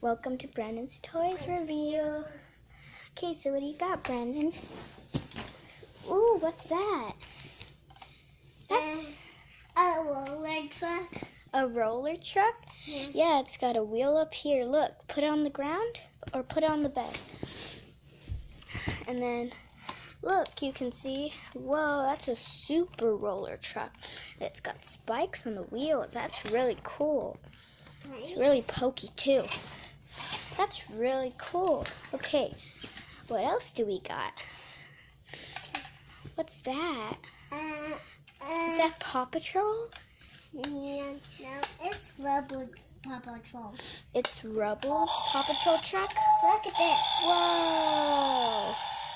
Welcome to Brandon's Toys Review. Okay, so what do you got, Brandon? Ooh, what's that? That's a roller truck. A roller truck? Yeah, it's got a wheel up here. Look, put it on the ground or put it on the bed. And then, look, you can see, whoa, that's a super roller truck. It's got spikes on the wheels. That's really cool. It's really pokey, too. That's really cool. Okay, what else do we got? What's that? Is that Paw Patrol? No, it's Rubble Paw Patrol. It's Rubble's Paw Patrol truck? Look at this. Whoa!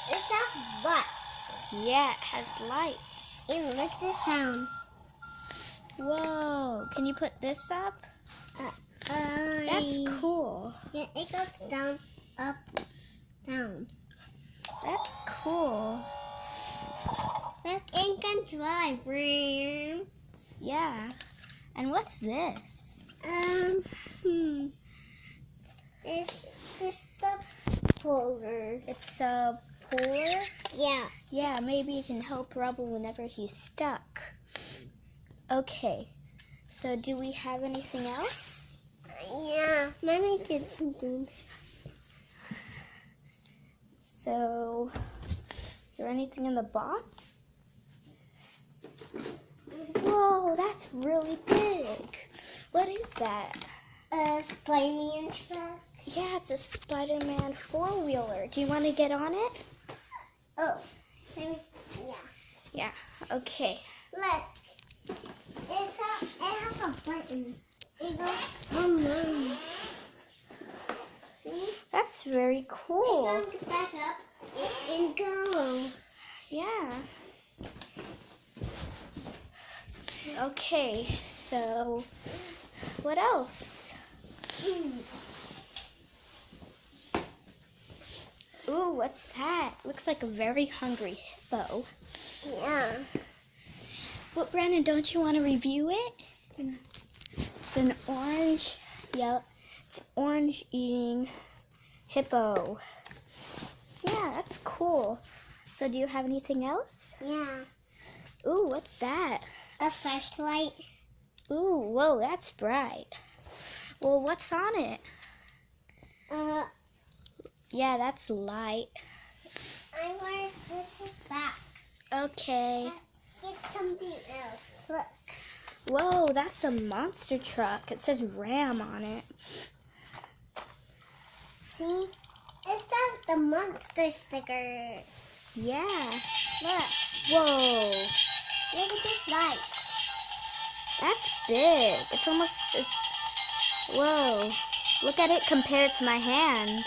It has lights. Yeah, it has lights. And look at the sound. Whoa! Can you put this up? That's cool. Yeah, it goes down, up, down. That's cool. Look, it can drive. Yeah. And what's this? It's the puller. It's a puller? Yeah. Yeah, maybe it can help Rubble whenever he's stuck. Okay. So do we have anything else? Yeah. Let me get something. So, is there anything in the box? Whoa, that's really big. What is that? A Spider-Man truck. Yeah, it's a Spider-Man four-wheeler. Do you want to get on it? Oh, yeah. Yeah, okay. Look, it has a button. It goes online. See? That's very cool. It goes back up and go. Yeah. Okay, so what else? Ooh, what's that? Looks like a very hungry hippo. Yeah. But Brandon, don't you want to review it? It's an orange, it's an orange eating hippo. Yeah, that's cool. So do you have anything else? Yeah. Ooh, what's that? A flashlight. Ooh, whoa, that's bright. Well, what's on it? Yeah, that's light. I want to put this back. Okay. Let's get something else. Look. Whoa, that's a monster truck. It says Ram on it. See? It's got the monster sticker. Yeah. Look. Whoa. Look at this light. That's big. It's almost as... Whoa. Look at it compared to my hand.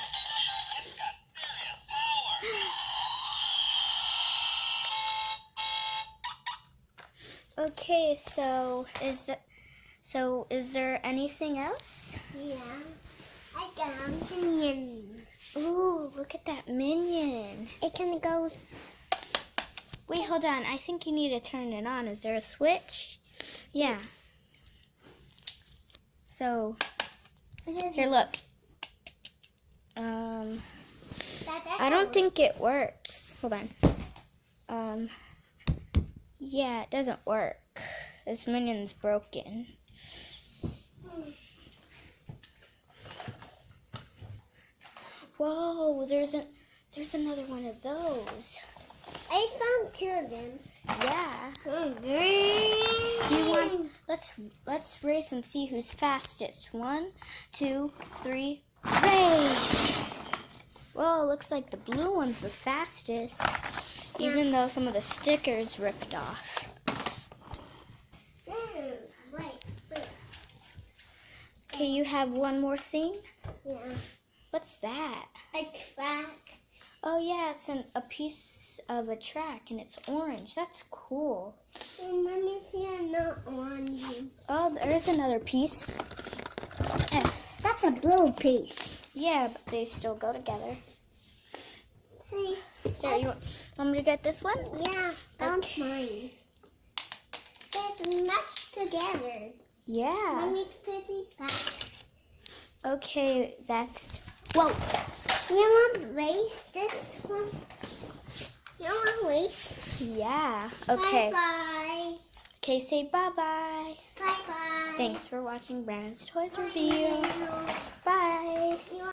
Okay, so is there anything else? Yeah. I got a minion. Ooh, look at that minion. It kind of goes... Wait, hold on. I think you need to turn it on. Is there a switch? Yeah. So, here, look. I don't think it works. Hold on. Yeah, it doesn't work. This minion's broken. Whoa, there's another one of those. I found two of them. Yeah. Do you want? Let's race and see who's fastest. 1, 2, 3, race! Whoa, looks like the blue one's the fastest, even though some of the stickers ripped off. Wait. Okay, you have one more thing? Yeah. What's that? A track. Oh yeah, it's a piece of a track and it's orange. That's cool. Let me see another orange. Oh, there's another piece. That's a blue piece. Yeah, but they still go together. Hey. Here, you want me to get this one? Yeah, that's mine. They're matched together. Yeah. Let me put these back. Okay, that's... Whoa! You want to race this one? You want to race? Yeah. Okay. Bye-bye. Okay, say bye-bye. Bye-bye. Thanks for watching Brandon's Toys Review. Bye.